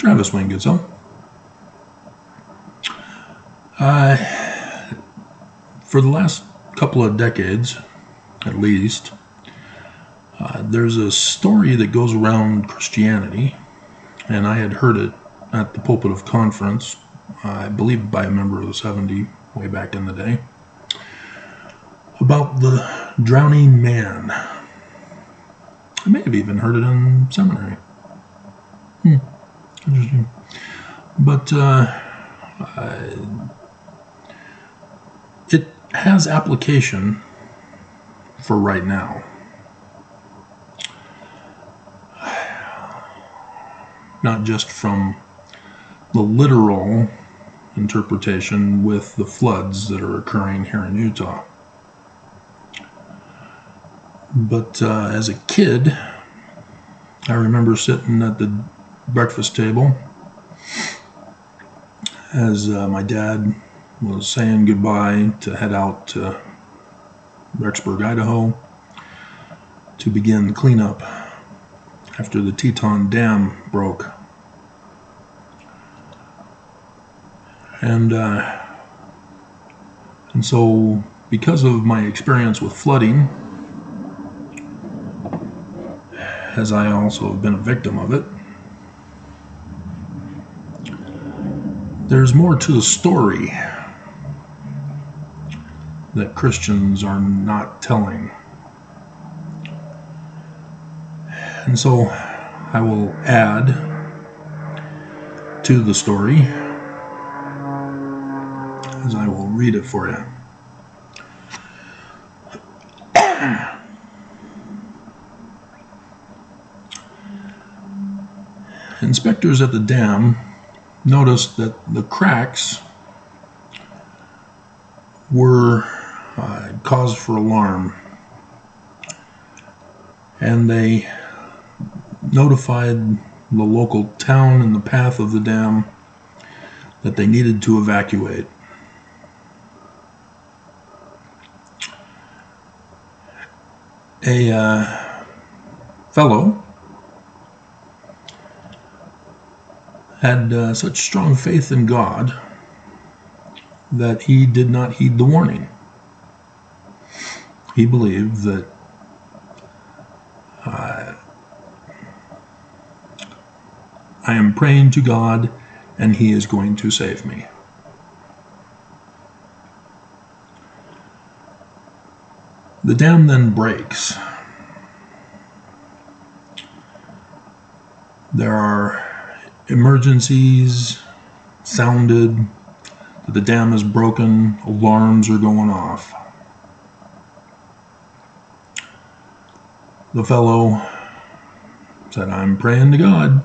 Travis Wayne Goodsell. For the last couple of decades, at least, there's a story that goes around Christianity, and I had heard it at the pulpit of conference, I believe by a member of the 70 way back in the day, about the drowning man. I may have even heard it in seminary. Interesting. But it has application for right now. Not just from the literal interpretation with the floods that are occurring here in Utah. But as a kid, I remember sitting at the breakfast table as my dad was saying goodbye to head out to Rexburg, Idaho to begin cleanup after the Teton Dam broke. And so because of my experience with flooding, as I also have been a victim of it, there's more to the story that Christians are not telling. And so I will add to the story as I will read it for you. Inspectors at the dam noticed that the cracks were cause for alarm, and they notified the local town in the path of the dam that they needed to evacuate. A fellow had such strong faith in God that he did not heed the warning. He believed that I am praying to God and He is going to save me. The dam then breaks. There are emergencies sounded that the dam is broken, alarms are going off. The fellow said, I'm praying to God,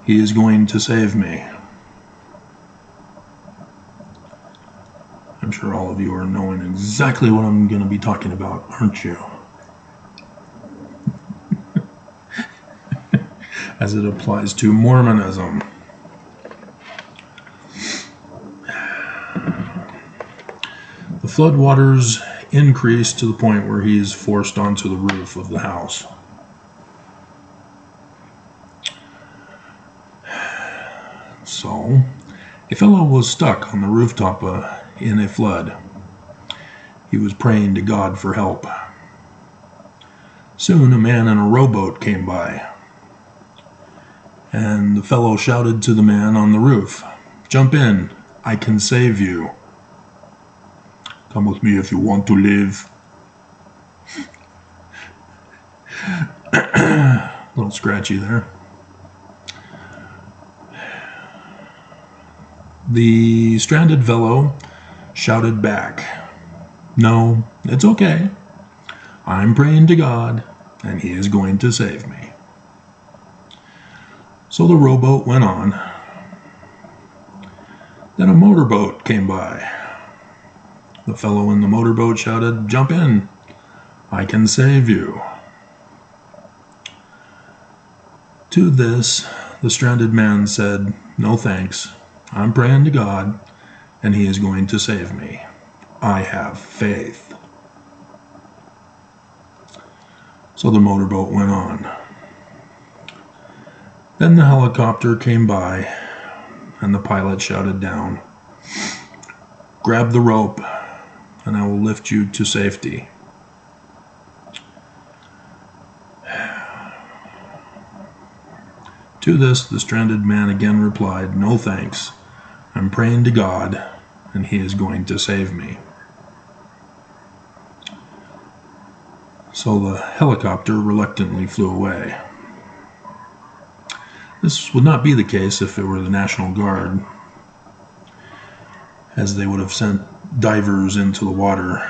He is going to save me. I'm sure all of you are knowing exactly what I'm going to be talking about, aren't you? As it applies to Mormonism. The floodwaters increase to the point where he is forced onto the roof of the house. So, a fellow was stuck on the rooftop in a flood. He was praying to God for help. Soon a man in a rowboat came by, and the fellow shouted to the man on the roof, "Jump in, I can save you. Come with me if you want to live." A little scratchy there. The stranded fellow shouted back, "No, it's okay. I'm praying to God, and He is going to save me." So the rowboat went on. Then a motorboat came by. The fellow in the motorboat shouted, "Jump in, I can save you." To this, the stranded man said, "No thanks. I'm praying to God, and He is going to save me. I have faith." So the motorboat went on. Then the helicopter came by, and the pilot shouted down, "Grab the rope, and I will lift you to safety." To this, the stranded man again replied, "No thanks. I'm praying to God, and He is going to save me." So the helicopter reluctantly flew away. This would not be the case if it were the National Guard, as they would have sent divers into the water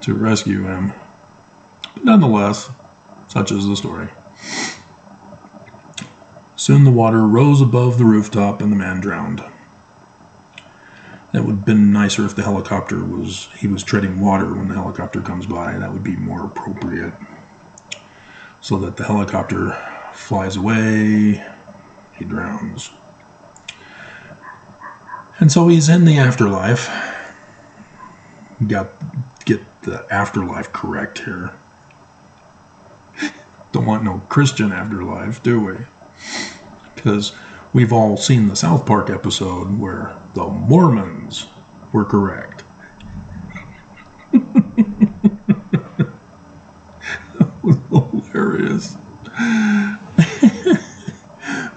to rescue him. But nonetheless, such is the story. Soon the water rose above the rooftop and the man drowned. It would have been nicer if the helicopter was treading water when the helicopter comes by. That would be more appropriate. So that the helicopter flies away, he drowns. And so he's in the afterlife. Get the afterlife correct here. Don't want no Christian afterlife, do we? Because we've all seen the South Park episode where the Mormons were correct. That was hilarious.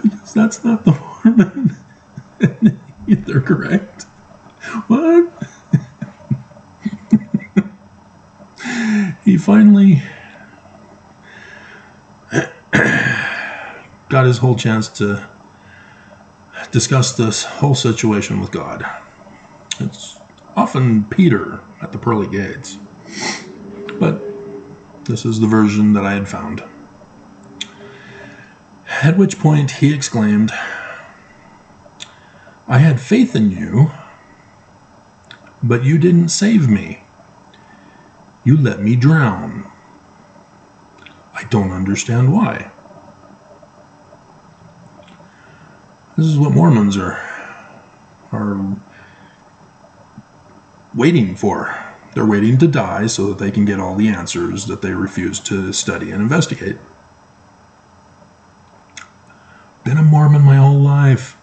Because that's not the Mormon. They're correct. What? He finally got his whole chance to discuss this whole situation with God. It's often Peter at the pearly gates, but this is the version that I had found. At which point he exclaimed, "I had faith in you, but you didn't save me. You let me drown. I don't understand why." This is what Mormons are waiting for. They're waiting to die so that they can get all the answers that they refuse to study and investigate. Been a Mormon my whole life.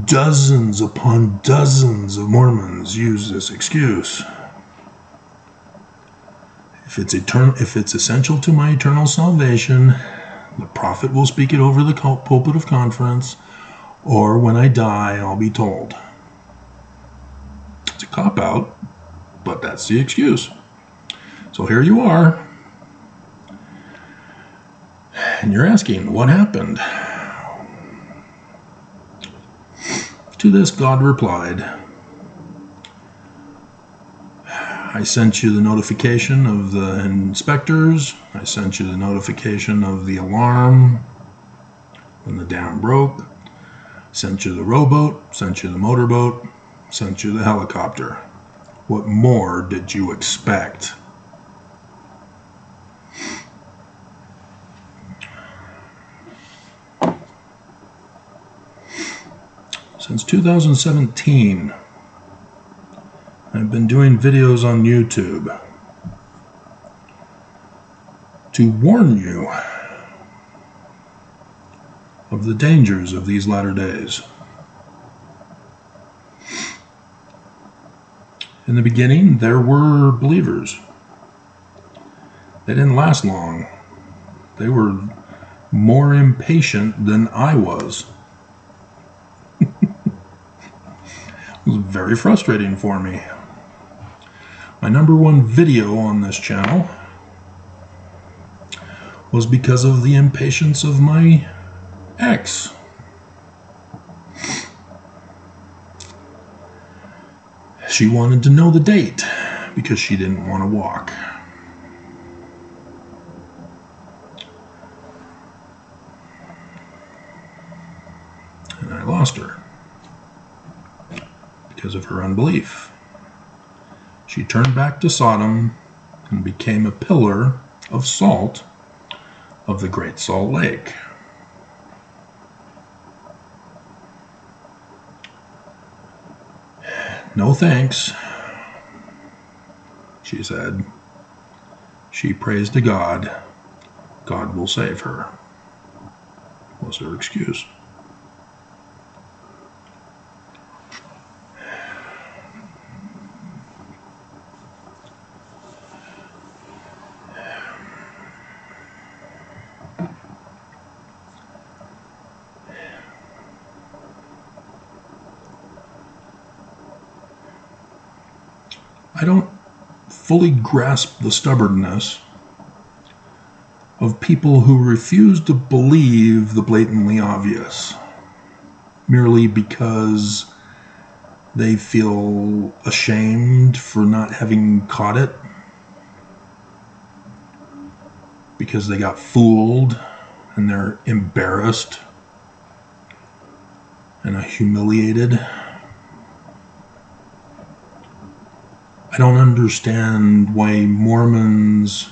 Dozens upon dozens of Mormons use this excuse. If it's essential to my eternal salvation, the prophet will speak it over the pulpit of conference, or when I die, I'll be told. It's a cop-out, but that's the excuse. So here you are, and you're asking, what happened? To this, God replied, "I sent you the notification of the inspectors. I sent you the notification of the alarm when the dam broke. Sent you the rowboat, sent you the motorboat, sent you the helicopter. What more did you expect?" Since 2017, I've been doing videos on YouTube to warn you of the dangers of these latter days. In the beginning, there were believers. They didn't last long. They were more impatient than I was. It was very frustrating for me. My number one video on this channel was because of the impatience of my ex. She wanted to know the date because she didn't want to walk. And I lost her because of her unbelief. She turned back to Sodom and became a pillar of salt of the Great Salt Lake. "No thanks," she said. She prays to God God will save her, was her excuse. I don't fully grasp the stubbornness of people who refuse to believe the blatantly obvious merely because they feel ashamed for not having caught it, because they got fooled and they're embarrassed and humiliated. I don't understand why Mormons,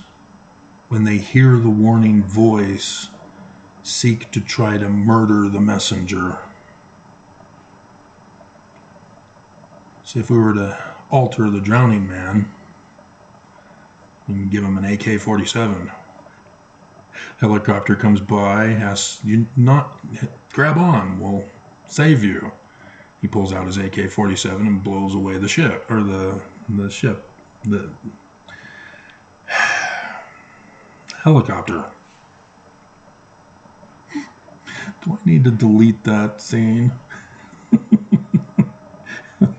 when they hear the warning voice, seek to try to murder the messenger. See, if we were to alter the drowning man and give him an AK-47, helicopter comes by, asks you not, grab on, we'll save you. He pulls out his AK-47 and blows away the ship, or the helicopter. Do I need to delete that scene?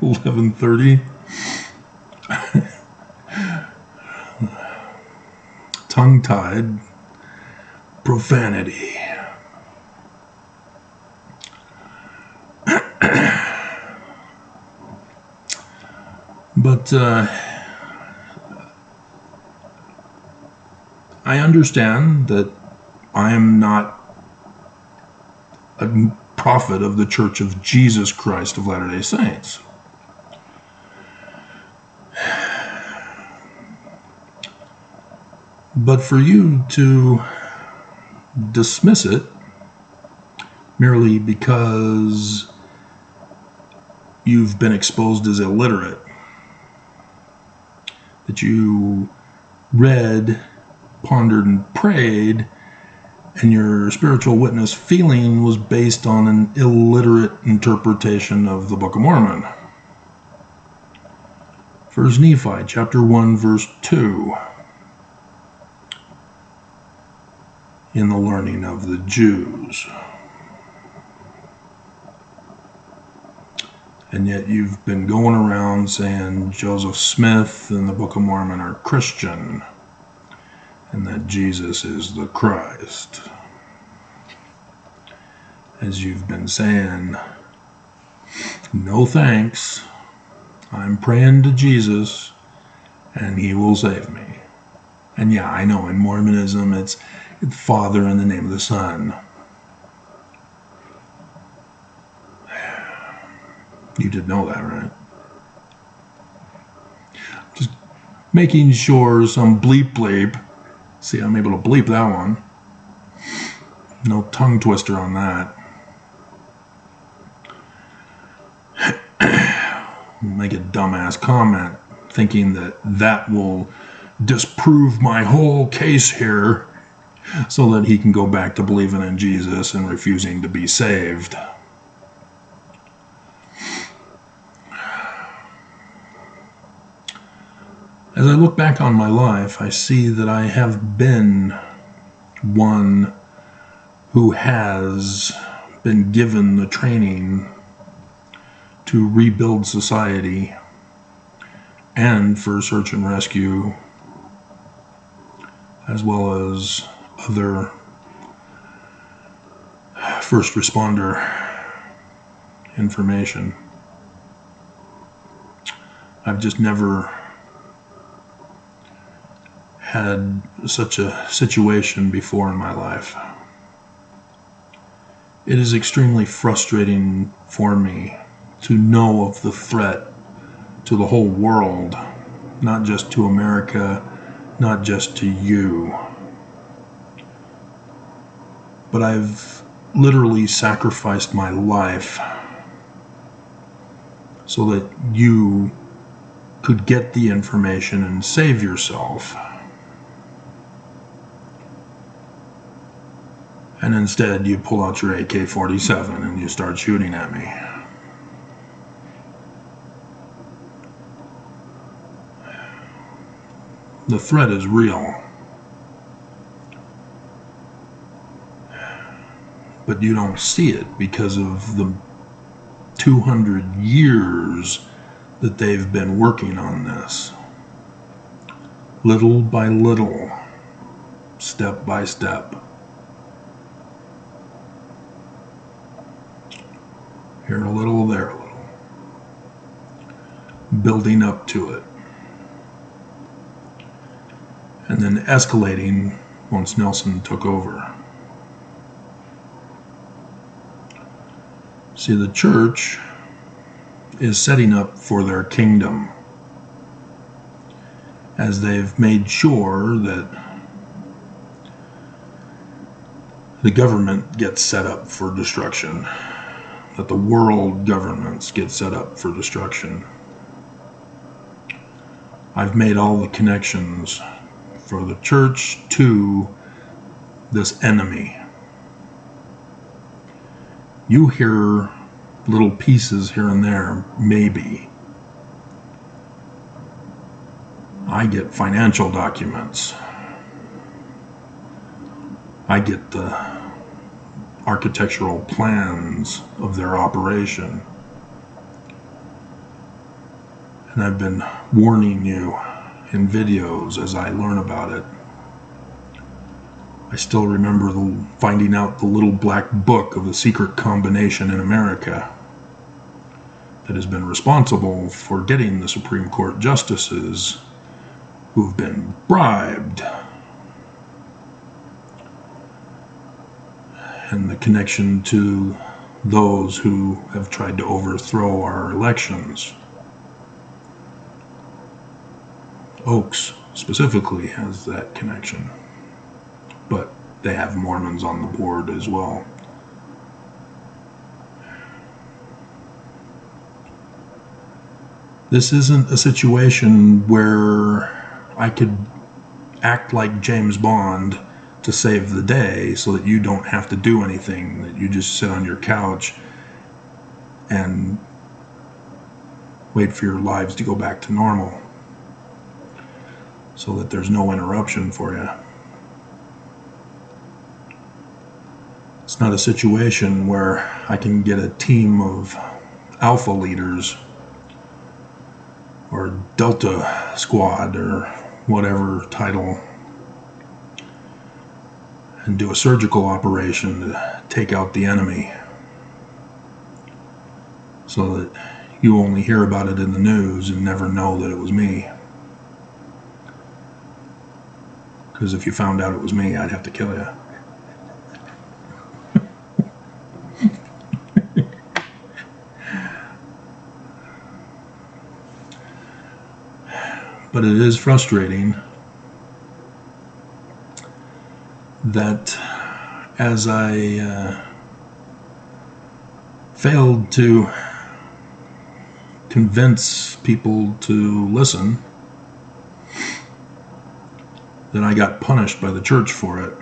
11:30. Tongue-tied profanity. But I understand that I am not a prophet of the Church of Jesus Christ of Latter-day Saints. But for you to dismiss it merely because you've been exposed as illiterate, that you read, pondered, and prayed, and your spiritual witness feeling was based on an illiterate interpretation of the Book of Mormon. 1 Nephi, chapter 1, verse 2. In the learning of the Jews. And yet you've been going around saying Joseph Smith and the Book of Mormon are Christian, and that Jesus is the Christ. As you've been saying, no thanks, I'm praying to Jesus, and he will save me. And yeah, I know in Mormonism it's Father in the name of the Son. You did know that, right? Just making sure some bleep. See, I'm able to bleep that one. No tongue twister on that. Make a dumbass comment thinking that will disprove my whole case here so that he can go back to believing in Jesus and refusing to be saved. As I look back on my life, I see that I have been one who has been given the training to rebuild society and for search and rescue, as well as other first responder information. I've just never had such a situation before in my life. It is extremely frustrating for me to know of the threat to the whole world, not just to America, not just to you. But I've literally sacrificed my life so that you could get the information and save yourself. And instead you pull out your AK-47 and you start shooting at me. The threat is real. But you don't see it because of the 200 years that they've been working on this. Little by little, step by step. Here a little, there a little. Building up to it. And then escalating once Nelson took over. See, the church is setting up for their kingdom, as they've made sure that the government gets set up for destruction, that the world governments get set up for destruction. I've made all the connections for the church to this enemy. You hear little pieces here and there, maybe. I get financial documents. I get the architectural plans of their operation. And I've been warning you in videos as I learn about it. I still remember finding out the little black book of the secret combination in America that has been responsible for getting the Supreme Court justices who've been bribed, and the connection to those who have tried to overthrow our elections. Oaks specifically has that connection, but they have Mormons on the board as well. This isn't a situation where I could act like James Bond to save the day so that you don't have to do anything, that you just sit on your couch and wait for your lives to go back to normal so that there's no interruption for you. It's not a situation where I can get a team of alpha leaders or Delta Squad or whatever title and do a surgical operation to take out the enemy so that you only hear about it in the news and never know that it was me. Because if you found out it was me, I'd have to kill you. But it is frustrating that as I failed to convince people to listen, that I got punished by the church for it.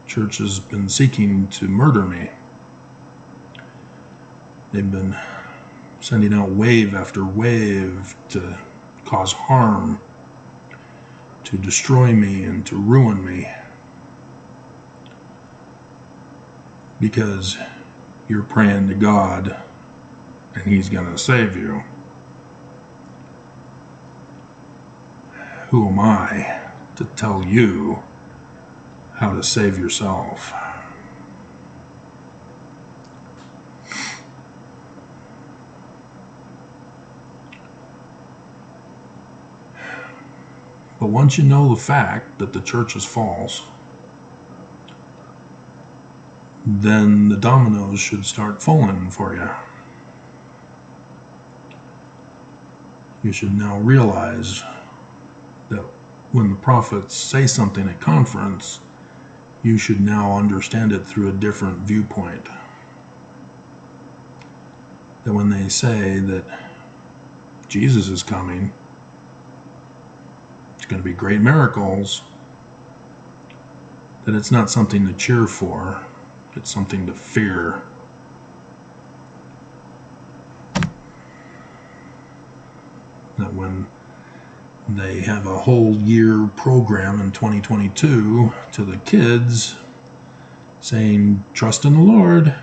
Church has been seeking to murder me. They've been sending out wave after wave to cause harm, to destroy me and to ruin me. Because you're praying to God and He's going to save you. Who am I to tell you how to save yourself? But once you know the fact that the church is false, then the dominoes should start falling for you. You should now realize that when the prophets say something at conference, you should now understand it through a different viewpoint. that when they say that Jesus is coming, it's going to be great miracles, that it's not something to cheer for, it's something to fear. That when they have a whole year program in 2022 to the kids saying, trust in the Lord,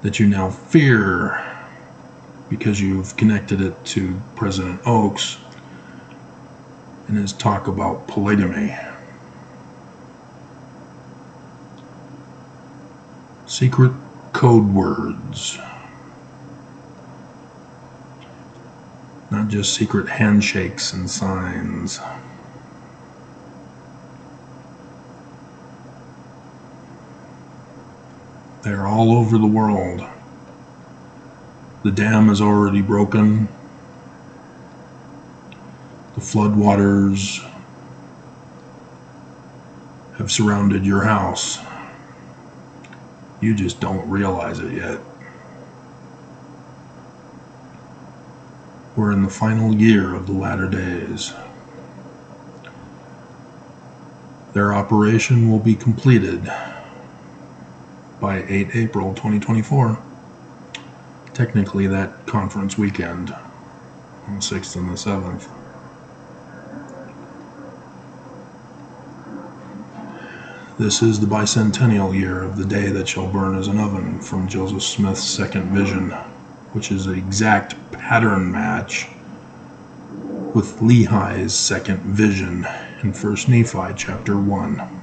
that you now fear because you've connected it to President Oaks and his talk about polygamy. Secret code words. Not just secret handshakes and signs. They're all over the world. The dam is already broken. The floodwaters have surrounded your house. You just don't realize it yet. We're in the final year of the latter days. Their operation will be completed by 8 April 2024. Technically that conference weekend on the 6th and the 7th. This is the bicentennial year of the day that shall burn as an oven, from Joseph Smith's second vision, which is an exact pattern match with Lehi's second vision in 1 Nephi chapter 1.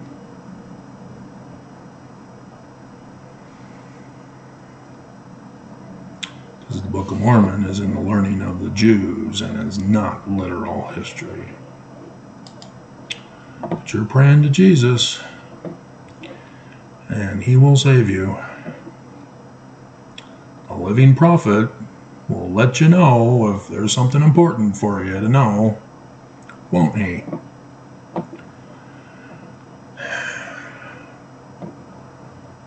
Because the Book of Mormon is in the learning of the Jews and is not literal history. But you're praying to Jesus, and he will save you. A living prophet will let you know if there's something important for you to know, won't he?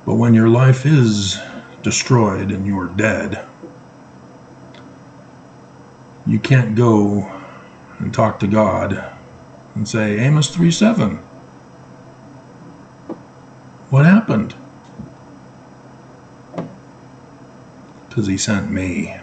But when your life is destroyed and you are dead, you can't go and talk to God and say, Amos 3:7. What happened? Because he sent me.